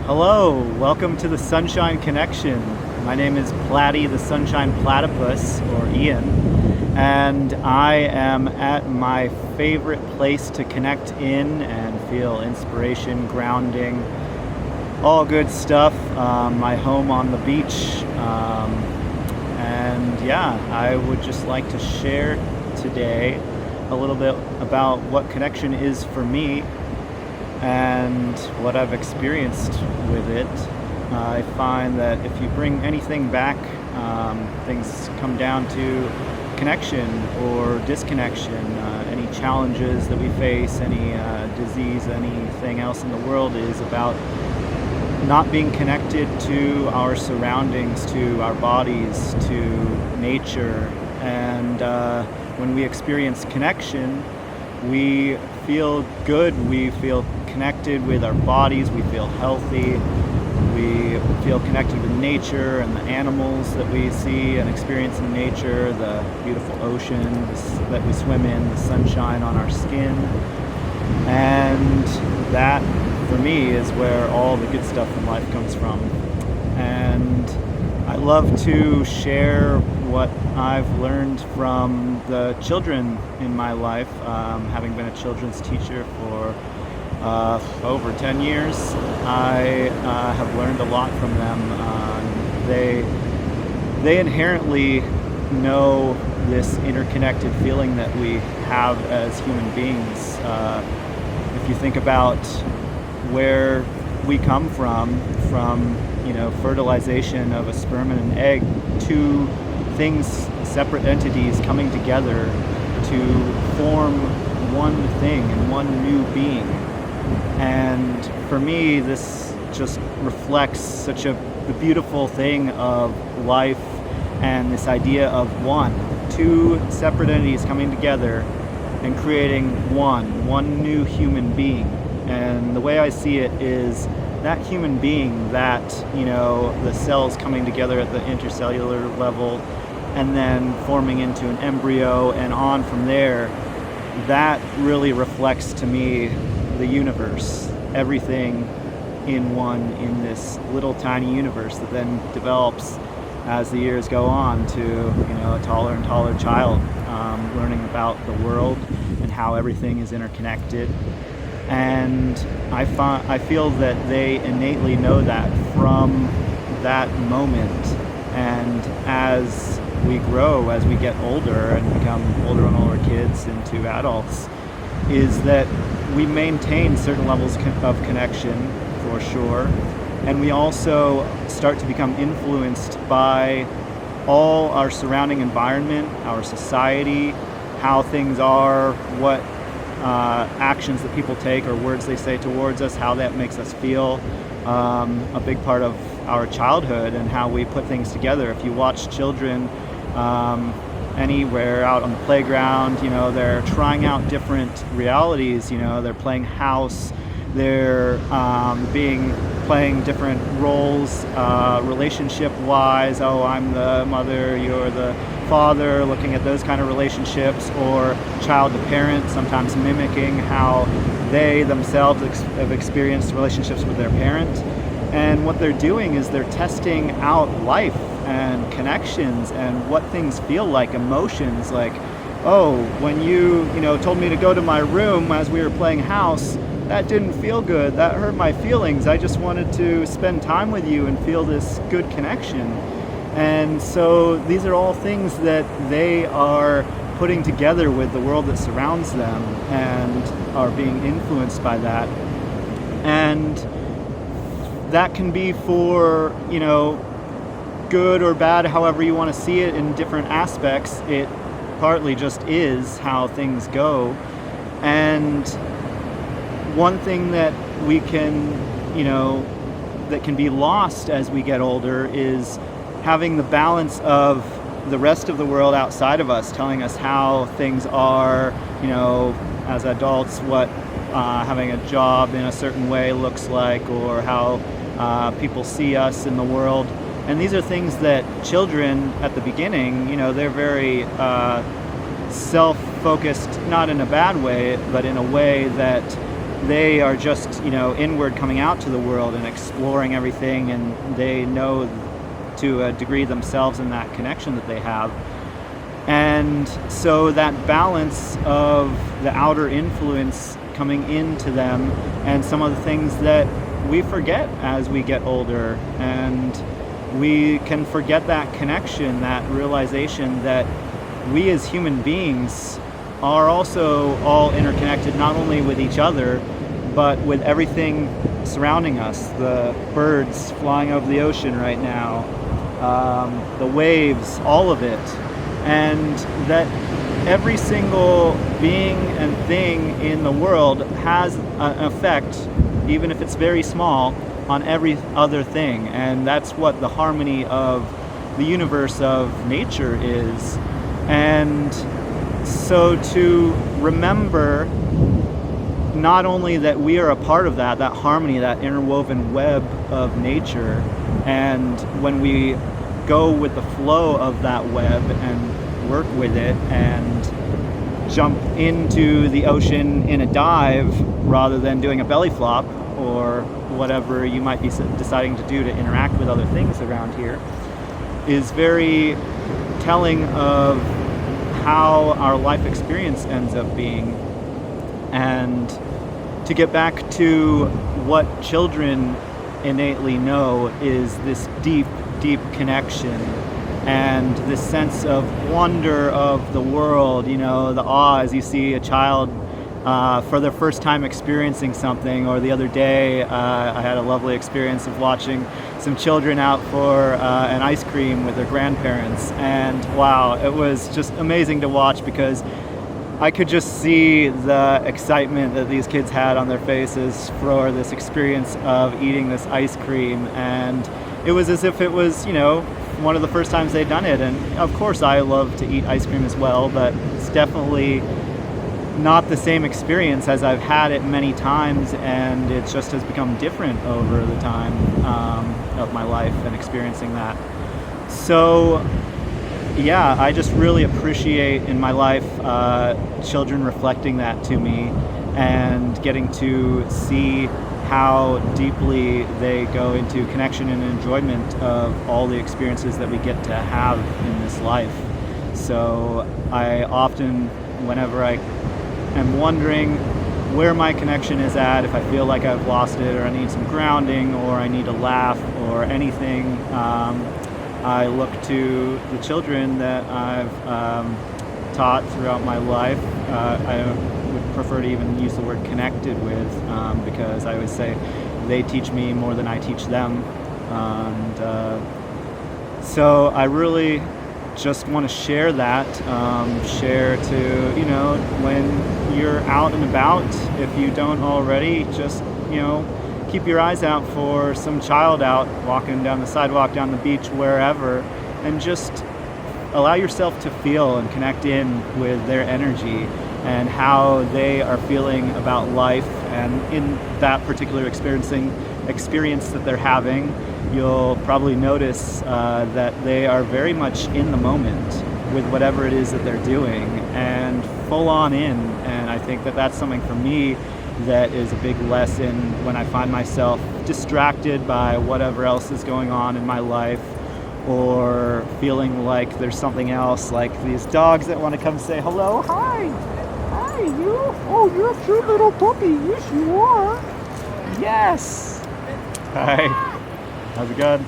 Hello, welcome to the Sunshine Connection. My name is Platy the Sunshine Platypus, or Ian, and I am at my favorite place to connect in and feel inspiration, grounding, all good stuff. My home on the beach. And yeah, I would just like to share today a little bit about what connection is for me and what I've experienced with it. I find that if you bring anything back, things come down to connection or disconnection. Any challenges that we face, any disease, anything else in the world is about not being connected to our surroundings, to our bodies, to nature. And when we experience connection, we feel good, we feel connected with our bodies, we feel healthy, we feel connected with nature and the animals that we see and experience in nature, the beautiful ocean that we swim in, the sunshine on our skin. And that, for me, is where all the good stuff in life comes from. And I love to share what I've learned from the children in my life, having been a children's teacher for over 10 years. I have learned a lot from them. They inherently know this interconnected feeling that we have as human beings. If you think about where we come from fertilization of a sperm and an egg, two things, separate entities coming together to form one thing and one new being. And for me, this just reflects such the beautiful thing of life and this idea of one, two separate entities coming together and creating one new human being. And the way I see it is that human being, that, the cells coming together at the intercellular level and then forming into an embryo and on from there, that really reflects to me the universe, everything in one, in this little tiny universe that then develops as the years go on to a taller and taller child, learning about the world and how everything is interconnected. And I feel that they innately know that from that moment. And as we grow, as we get older and become older and older kids into adults, is that we maintain certain levels of connection, for sure. And we also start to become influenced by all our surrounding environment, our society, how things are, what actions that people take or words they say towards us, how that makes us feel. A big part of our childhood and how we put things together. If you watch children anywhere out on the playground, they're trying out different realities. They're playing house, they're playing different roles, relationship-wise. Oh, I'm the mother, you're the father, looking at those kind of relationships, or child to parent, sometimes mimicking how they themselves have experienced relationships with their parent. And what they're doing is they're testing out life and connections and what things feel like, emotions. Like, oh, when you told me to go to my room as we were playing house, that didn't feel good, that hurt my feelings. I just wanted to spend time with you and feel this good connection. And so these are all things that they are putting together with the world that surrounds them and are being influenced by that. And that can be for, good or bad, however you want to see it in different aspects. It partly just is how things go. And one thing that we can, that can be lost as we get older is having the balance of the rest of the world outside of us telling us how things are, as adults, what having a job in a certain way looks like, or how people see us in the world. And these are things that children at the beginning, they're very self-focused, not in a bad way, but in a way that they are just, inward, coming out to the world and exploring everything, and they know to a degree themselves in that connection that they have. And so that balance of the outer influence coming into them and some of the things that we forget as we get older, and we can forget that connection, that realization that we as human beings are also all interconnected, not only with each other, but with everything surrounding us. The birds flying over the ocean right now, the waves, all of it. And that every single being and thing in the world has an effect, even if it's very small, on every other thing. And that's what the harmony of the universe, of nature, is. And so to remember not only that we are a part of that harmony, that interwoven web of nature, and when we go with the flow of that web and work with it and jump into the ocean in a dive rather than doing a belly flop or whatever you might be deciding to do to interact with other things around here, is very telling of how our life experience ends up being. And to get back to what children innately know is this deep, deep connection and this sense of wonder of the world, the awe as you see a child for their first time experiencing something. Or the other day, I had a lovely experience of watching some children out for an ice cream with their grandparents, and wow, it was just amazing to watch, because I could just see the excitement that these kids had on their faces for this experience of eating this ice cream. And it was as if it was, one of the first times they'd done it. And of course I love to eat ice cream as well, but it's definitely not the same experience as I've had it many times, and it just has become different over the time of my life and experiencing that. So yeah, I just really appreciate in my life children reflecting that to me and getting to see how deeply they go into connection and enjoyment of all the experiences that we get to have in this life. So I often, whenever I am wondering where my connection is at, if I feel like I've lost it, or I need some grounding, or I need a laugh, or anything, I look to the children that I've taught throughout my life. I would prefer to even use the word connected with, because I always say they teach me more than I teach them. And so I really just want to share that, share to, when you're out and about, if you don't already, just, keep your eyes out for some child out walking down the sidewalk, down the beach, wherever, and just allow yourself to feel and connect in with their energy and how they are feeling about life. And in that particular experience that they're having, you'll probably notice that they are very much in the moment with whatever it is that they're doing, and full on in. And I think that that's something for me that is a big lesson when I find myself distracted by whatever else is going on in my life, or feeling like there's something else, like these dogs that want to come say hello. Hi, you. Oh, you're a cute little puppy. Yes, you are. Yes. Hi. How's it going?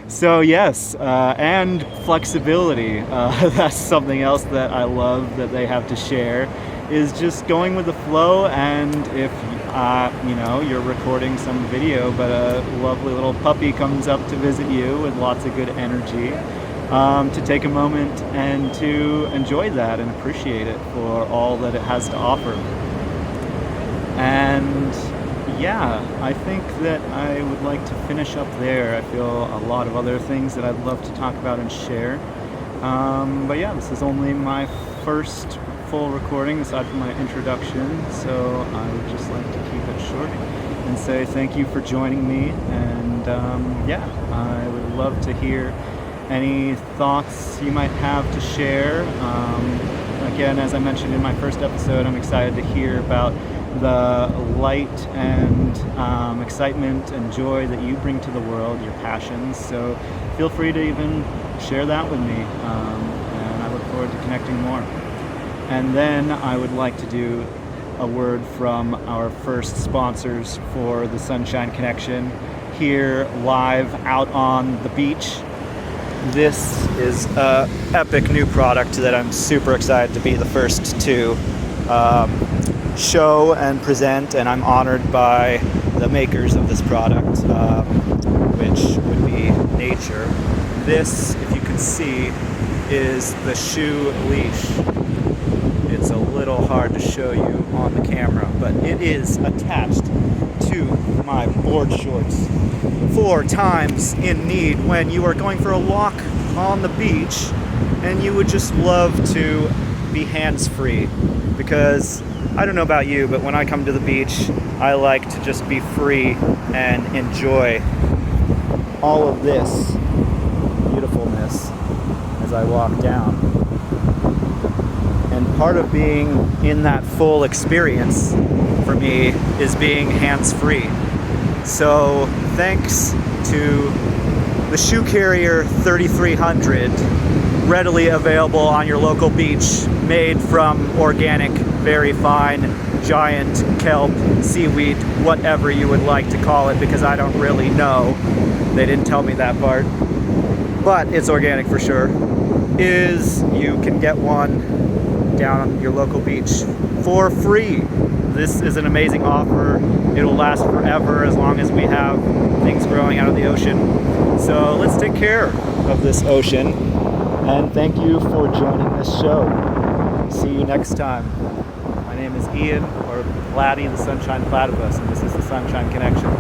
So yes, and flexibility. That's something else that I love that they have to share, is just going with the flow. And if you're recording some video, but a lovely little puppy comes up to visit you with lots of good energy, to take a moment and to enjoy that and appreciate it for all that it has to offer. And yeah, I think that I would like to finish up there. I feel a lot of other things that I'd love to talk about and share. But yeah, this is only my first full recording aside from my introduction, so I would just like to keep it short and say thank you for joining me. And I would love to hear any thoughts you might have to share. Again, as I mentioned in my first episode, I'm excited to hear about the light and excitement and joy that you bring to the world, your passions. So feel free to even share that with me, and I look forward to connecting more. And then I would like to do a word from our first sponsors for the Sunshine Connection here live out on the beach. This is an epic new product that I'm super excited to be the first to show and present, and I'm honored by the makers of this product, which would be Nature. This, if you can see, is the shoe leash. It's a little hard to show you on the camera, but it is attached to my board shorts for times in need when you are going for a walk on the beach and you would just love to be hands-free. Because I don't know about you, but when I come to the beach, I like to just be free and enjoy all of this beautifulness as I walk down. And part of being in that full experience for me is being hands-free. So thanks to the Shoe Carrier 3300, readily available on your local beach, made from organic, very fine, giant kelp, seaweed, whatever you would like to call it, because I don't really know. They didn't tell me that part. But it's organic for sure. Is you can get one down on your local beach for free. This is an amazing offer. It'll last forever as long as we have things growing out of the ocean. So let's take care of this ocean. And thank you for joining this show. See you next time. My name is Ian, or Platy the Sunshine Platypus, and this is the Sunshine Connection.